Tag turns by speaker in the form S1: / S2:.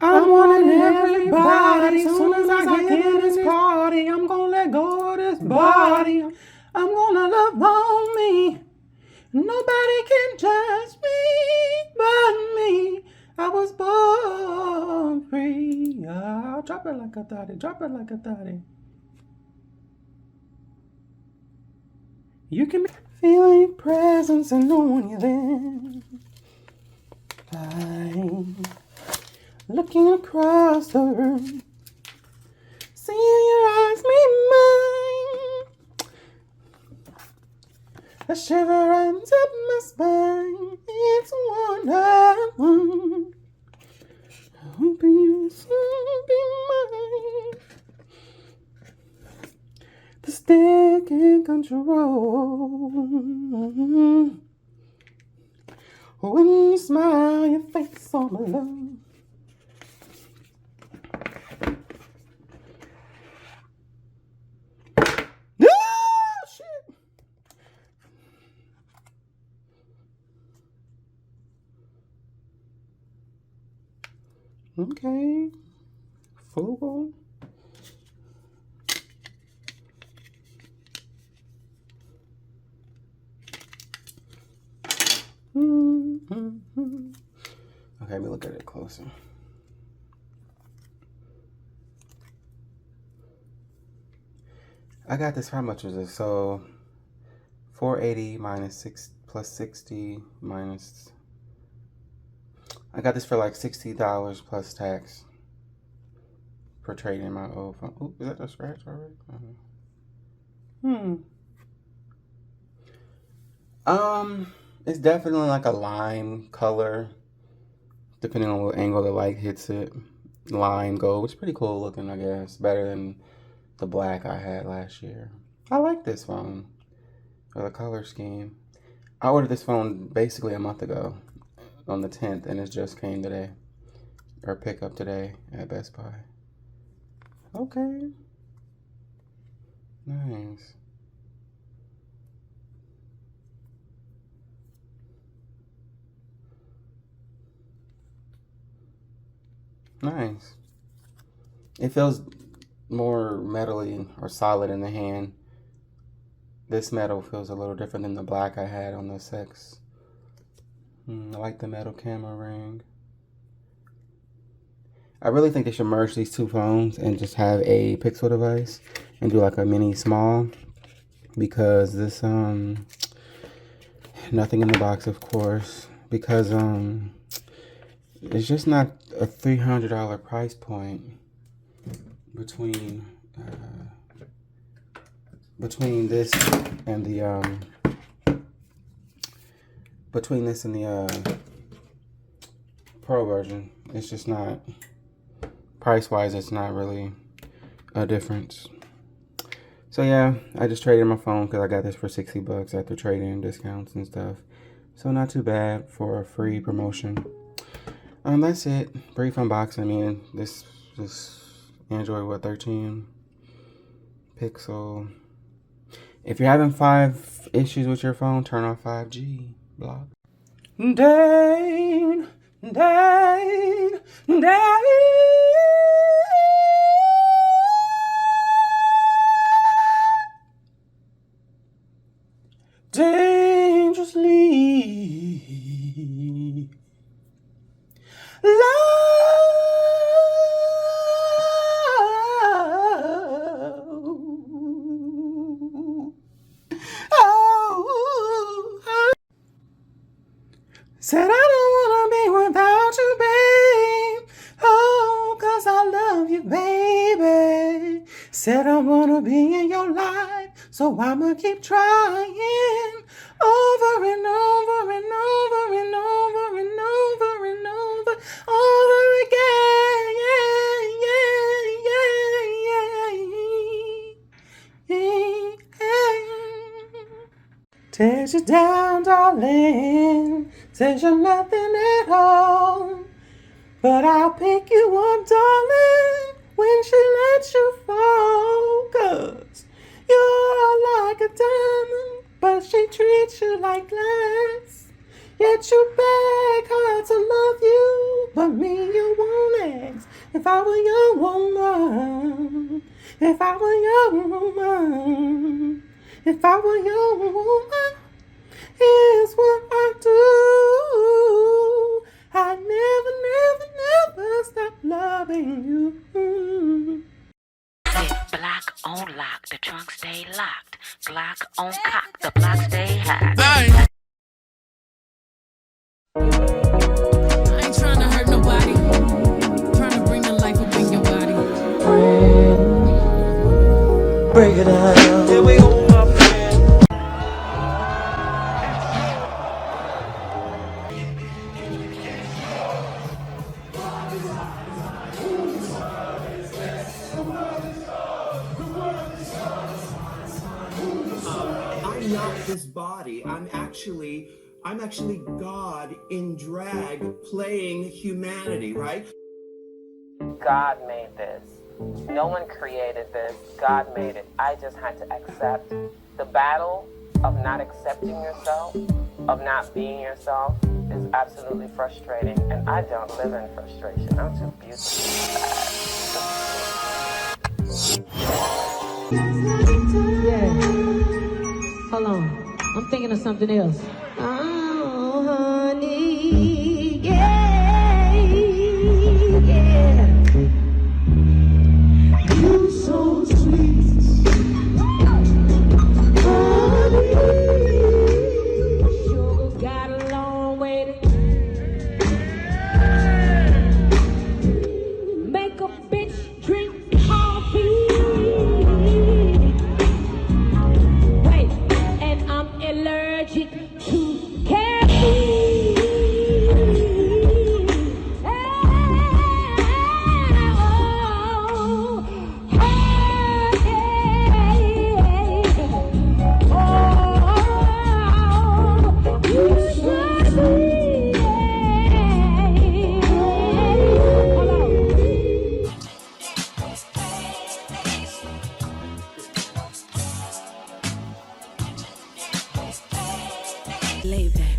S1: I'm wanting everybody. Soon as I get in this party, I'm gonna let go of this body. I'm gonna love on me. Nobody can judge me but me. I was born free. Ah, drop it like a thotty. Drop it like a thotty. You can be feeling your presence and knowing you're there. I'm looking across the room, seeing your eyes meet mine. A shiver runs up my spine. It's wonderful. Hoping you'll soon be mine. The stick in control. When you smile, your face all alone. Ah, shit. Okay. Full. Okay, let me look at it closer. I got this, how much was it? So 480 minus 6 plus 60 minus, I got this for like $60 plus tax for trading my old phone. Ooh, is that a scratch already? It's definitely like a lime color, depending on what angle the light hits it. Lime gold, which is pretty cool looking, I guess. Better than the black I had last year. I like this phone, or the color scheme. I ordered this phone basically a month ago on the 10th, and it just came today, or pick up today at Best Buy. Okay. Nice. Nice. It feels more metally or solid in the hand. This metal feels a little different than the black I had on the 6. I like the metal camera ring. I really think they should merge these two phones and just have a Pixel device and do like a mini small, because this nothing in the box, of course, because it's just not a $300 price point between this and the Pro version. It's just not, price wise, it's not really a difference. So yeah, I just traded my phone because I got this for $60 after trading discounts and stuff. So not too bad for a free promotion. That's it. Brief unboxing. I mean, this Android 13 Pixel. If you're having 5 issues with your phone, turn off 5G. Block. Dane. Dangerously. Love. Said I don't wanna be without you, babe. Oh, 'cause I love you, baby. Said I wanna be in your life, so I'ma keep trying over and over and over and over and over and over again. Tears you down, darling. Says you're nothing at all. But I'll pick you up, darling, when she lets you fall. 'Cause you're like a diamond, but she treats you like glass. Yet you beg her to love you, but me you won't If I were your woman, if I were your woman, if I were your woman, here's what I do. I never, never, never stop loving you.
S2: Block on lock, the trunk stay locked. Glock on cock, the block stay hot. Bang.
S3: I ain't trying to hurt nobody. Trying to bring the life up in your body.
S4: Break it down. Here we go, my friend.
S5: I'm not this body. I'm actually God in drag playing humanity, right?
S6: God made this. No one created this. God made it. I just had to accept. The battle of not accepting yourself, of not being yourself, is absolutely frustrating. And I don't live in frustration. I'm too beautiful.
S3: Yeah. Hold on. I'm thinking of something else. Oh, honey. Yeah. Yeah. You so sweet. Honey. Sugar got a long way to make a bitch drink coffee. Wait, and I'm allergic to caffeine. Oh, hey, you should be. Hold on. Lay back.